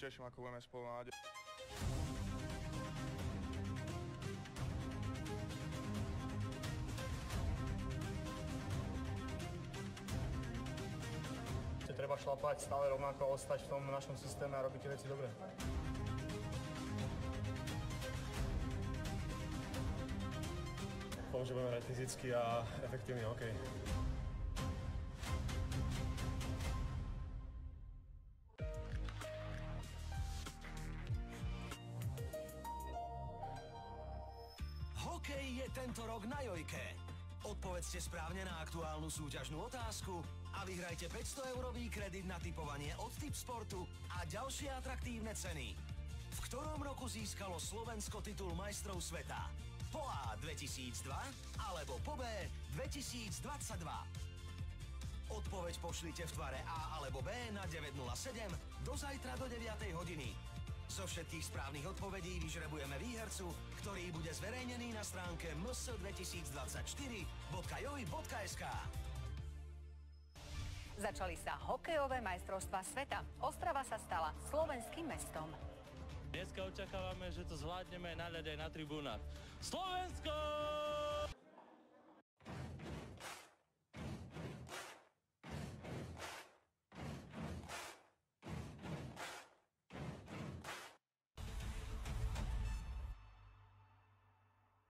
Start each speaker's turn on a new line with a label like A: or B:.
A: teším, ako budeme spolu mať.
B: Treba šlapať stále rovnako, ostať v tom našom systéme a robiť tie veci dobre. Dúfam, že budeme hrať fyzicky a efektívny hokej.
C: Hokej je tento rok na Jojke. Odpovedzte správne na aktuálnu súťažnú otázku a vyhrajte 500-eurový kredit na tipovanie od Tipsportu a ďalšie atraktívne ceny. V ktorom roku získalo Slovensko titul majstrov sveta? Po A 2002 alebo po B 2022? Odpoveď pošlite v tvare A alebo B na 907 do zajtra do 9 hodiny. Zo všetkých správnych odpovedí vyžrebujeme výhercu, ktorý bude zverejnený na stránke ms2024.joj.sk.
D: Začali sa hokejové majstrovstvá sveta. Ostrava sa stala slovenským mestom.
E: Dneska očakávame, že to zvládneme na ľade aj na tribúnach. Slovensko!